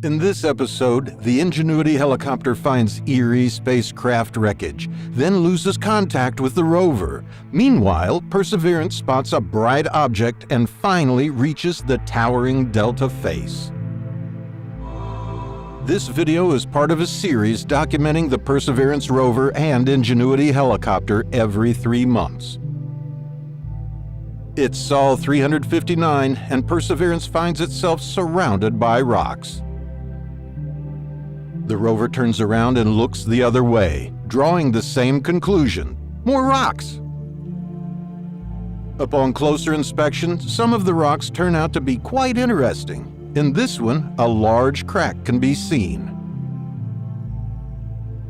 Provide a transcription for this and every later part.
In this episode, the Ingenuity helicopter finds eerie spacecraft wreckage, then loses contact with the rover. Meanwhile, Perseverance spots a bright object and finally reaches the towering Delta face. This video is part of a series documenting the Perseverance rover and Ingenuity helicopter every 3 months. It's Sol 359, and Perseverance finds itself surrounded by rocks. The rover turns around and looks the other way, drawing the same conclusion: more rocks. Upon closer inspection, some of the rocks turn out to be quite interesting. In this one, a large crack can be seen.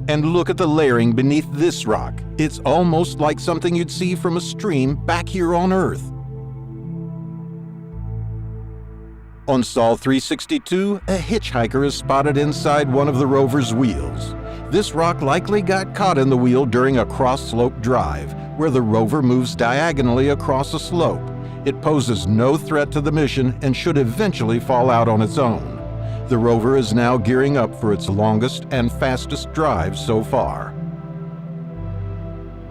And look at the layering beneath this rock. It's almost like something you'd see from a stream back here on Earth. On Sol 362, a hitchhiker is spotted inside one of the rover's wheels. This rock likely got caught in the wheel during a cross-slope drive, where the rover moves diagonally across a slope. It poses no threat to the mission and should eventually fall out on its own. The rover is now gearing up for its longest and fastest drive so far.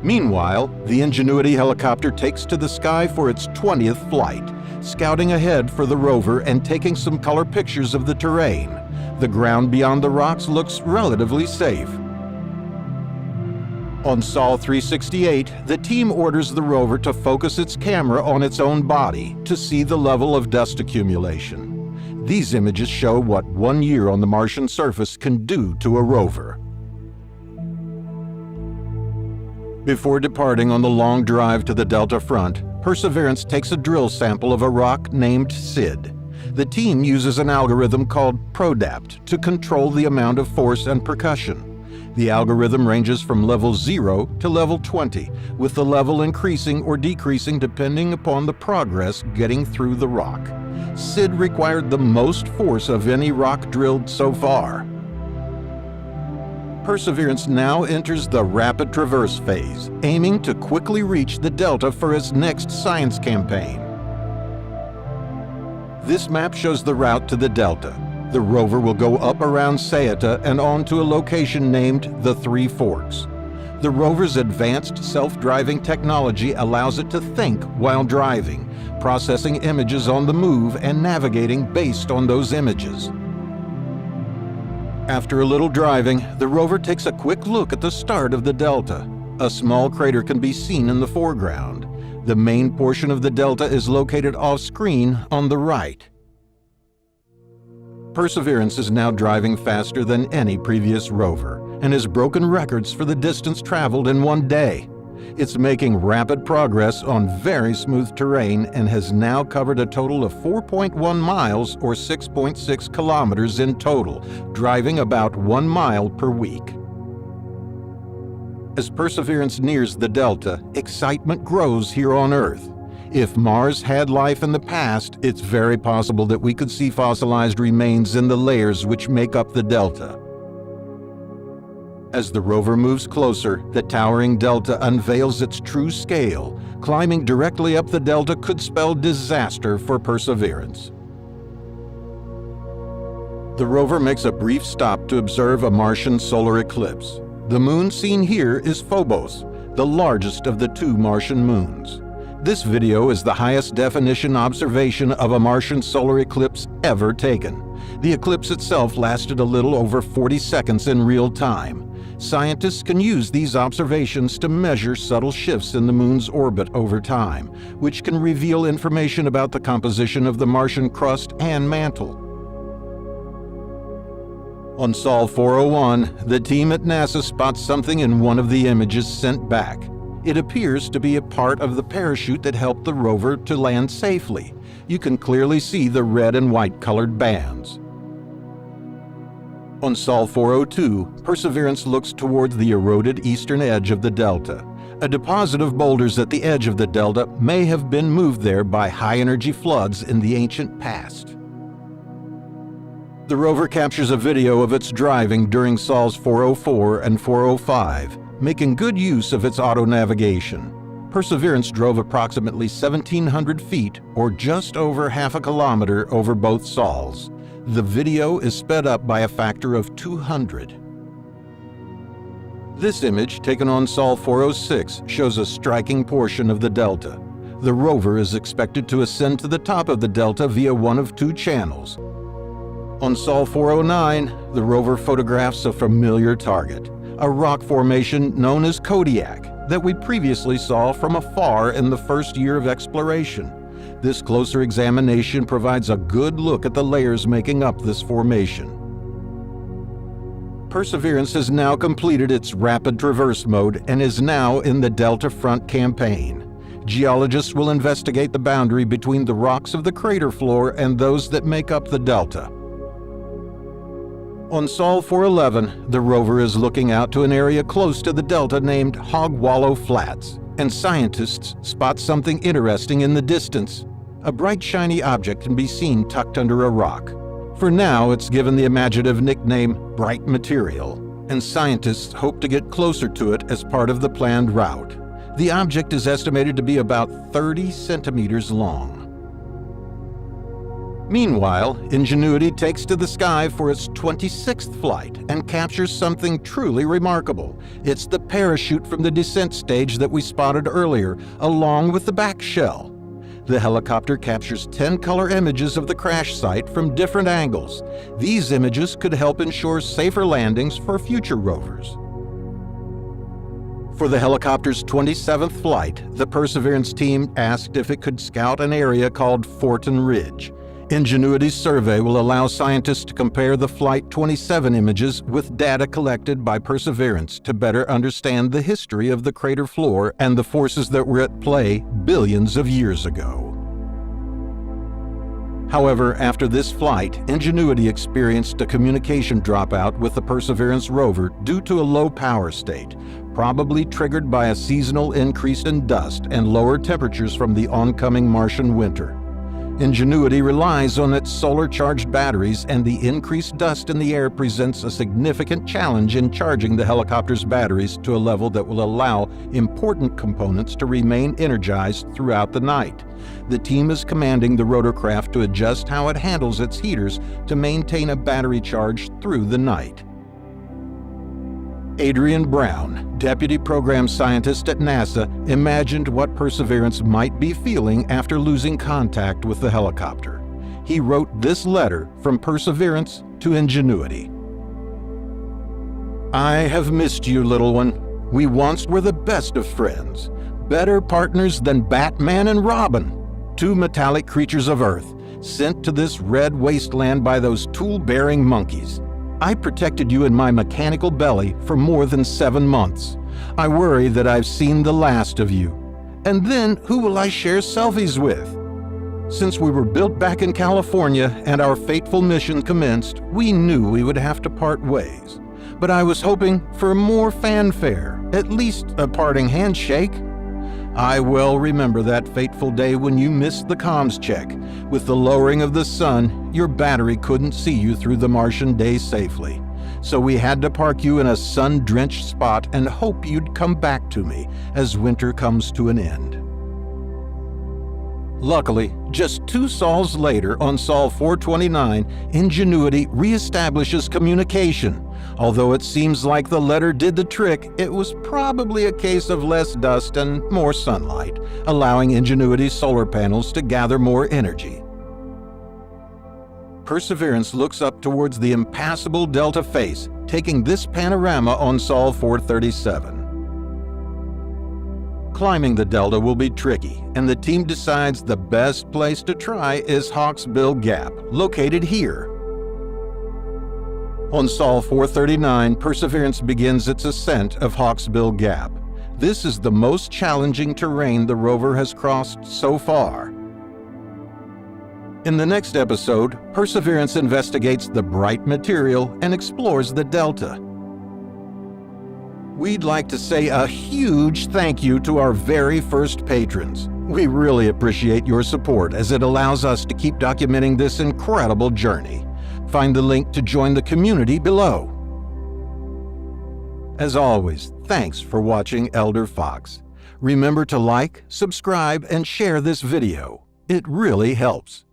Meanwhile, the Ingenuity helicopter takes to the sky for its 20th flight, scouting ahead for the rover and taking some color pictures of the terrain. The ground beyond the rocks looks relatively safe. On Sol 368, the team orders the rover to focus its camera on its own body to see the level of dust accumulation. These images show what 1 year on the Martian surface can do to a rover. Before departing on the long drive to the Delta front, Perseverance takes a drill sample of a rock named SID. The team uses an algorithm called PRODAPT to control the amount of force and percussion. The algorithm ranges from level 0 to level 20, with the level increasing or decreasing depending upon the progress getting through the rock. SID required the most force of any rock drilled so far. Perseverance now enters the rapid traverse phase, aiming to quickly reach the Delta for its next science campaign. This map shows the route to the Delta. The rover will go up around Sayata and on to a location named the Three Forks. The rover's advanced self-driving technology allows it to think while driving, processing images on the move and navigating based on those images. After a little driving, the rover takes a quick look at the start of the Delta. A small crater can be seen in the foreground. The main portion of the Delta is located off-screen on the right. Perseverance is now driving faster than any previous rover and has broken records for the distance traveled in 1 day. It's making rapid progress on very smooth terrain and has now covered a total of 4.1 miles or 6.6 kilometers in total, driving about 1 mile per week. As Perseverance nears the Delta, excitement grows here on Earth. If Mars had life in the past, it's very possible that we could see fossilized remains in the layers which make up the Delta. As the rover moves closer, the towering Delta unveils its true scale. Climbing directly up the Delta could spell disaster for Perseverance. The rover makes a brief stop to observe a Martian solar eclipse. The moon seen here is Phobos, the largest of the 2 Martian moons. This video is the highest definition observation of a Martian solar eclipse ever taken. The eclipse itself lasted a little over 40 seconds in real time. Scientists can use these observations to measure subtle shifts in the moon's orbit over time, which can reveal information about the composition of the Martian crust and mantle. On Sol 401, the team at NASA spots something in one of the images sent back. It appears to be a part of the parachute that helped the rover to land safely. You can clearly see the red and white colored bands. On Sol 402, Perseverance looks towards the eroded eastern edge of the Delta. A deposit of boulders at the edge of the Delta may have been moved there by high-energy floods in the ancient past. The rover captures a video of its driving during Sols 404 and 405, making good use of its auto-navigation. Perseverance drove approximately 1,700 feet, or just over half a kilometer, over both sols. The video is sped up by a factor of 200. This image, taken on Sol 406, shows a striking portion of the delta. The rover is expected to ascend to the top of the delta via one of two channels. On Sol 409, the rover photographs a familiar target, a rock formation known as Kodiak that we previously saw from afar in the first year of exploration. This closer examination provides a good look at the layers making up this formation. Perseverance has now completed its rapid traverse mode and is now in the Delta Front campaign. Geologists will investigate the boundary between the rocks of the crater floor and those that make up the delta. On Sol 411, the rover is looking out to an area close to the delta named Hog Wallow Flats, and scientists spot something interesting in the distance. A bright shiny object can be seen tucked under a rock. For now, it's given the imaginative nickname Bright Material, and scientists hope to get closer to it as part of the planned route. The object is estimated to be about 30 centimeters long. Meanwhile, Ingenuity takes to the sky for its 26th flight and captures something truly remarkable. It's the parachute from the descent stage that we spotted earlier, along with the back shell. The helicopter captures 10 color images of the crash site from different angles. These images could help ensure safer landings for future rovers. For the helicopter's 27th flight, the Perseverance team asked if it could scout an area called Fortin Ridge. Ingenuity's survey will allow scientists to compare the Flight 27 images with data collected by Perseverance to better understand the history of the crater floor and the forces that were at play billions of years ago. However, after this flight, Ingenuity experienced a communication dropout with the Perseverance rover due to a low power state, probably triggered by a seasonal increase in dust and lower temperatures from the oncoming Martian winter. Ingenuity relies on its solar-charged batteries, and the increased dust in the air presents a significant challenge in charging the helicopter's batteries to a level that will allow important components to remain energized throughout the night. The team is commanding the rotorcraft to adjust how it handles its heaters to maintain a battery charge through the night. Adrian Brown, deputy program scientist at NASA, imagined what Perseverance might be feeling after losing contact with the helicopter. He wrote this letter from Perseverance to Ingenuity. "I have missed you, little one. We once were the best of friends, better partners than Batman and Robin, two metallic creatures of Earth, sent to this red wasteland by those tool-bearing monkeys. I protected you in my mechanical belly for more than 7 months. I worry that I've seen the last of you. And then who will I share selfies with? Since we were built back in California and our fateful mission commenced, we knew we would have to part ways. But I was hoping for more fanfare, at least a parting handshake. I well remember that fateful day when you missed the comms check. With the lowering of the sun, your battery couldn't see you through the Martian day safely. So we had to park you in a sun-drenched spot and hope you'd come back to me as winter comes to an end." Luckily, just 2 sols later, on Sol 429, Ingenuity reestablishes communication. Although it seems like the letter did the trick, it was probably a case of less dust and more sunlight, allowing Ingenuity's solar panels to gather more energy. Perseverance looks up towards the impassable delta face, taking this panorama on Sol 437. Climbing the delta will be tricky, and the team decides the best place to try is Hawksbill Gap, located here. On Sol 439, Perseverance begins its ascent of Hawksbill Gap. This is the most challenging terrain the rover has crossed so far. In the next episode, Perseverance investigates the bright material and explores the delta. We'd like to say a huge thank you to our very first patrons. We really appreciate your support as it allows us to keep documenting this incredible journey. Find the link to join the community below. As always, thanks for watching Elder Fox. Remember to like, subscribe, and share this video. It really helps.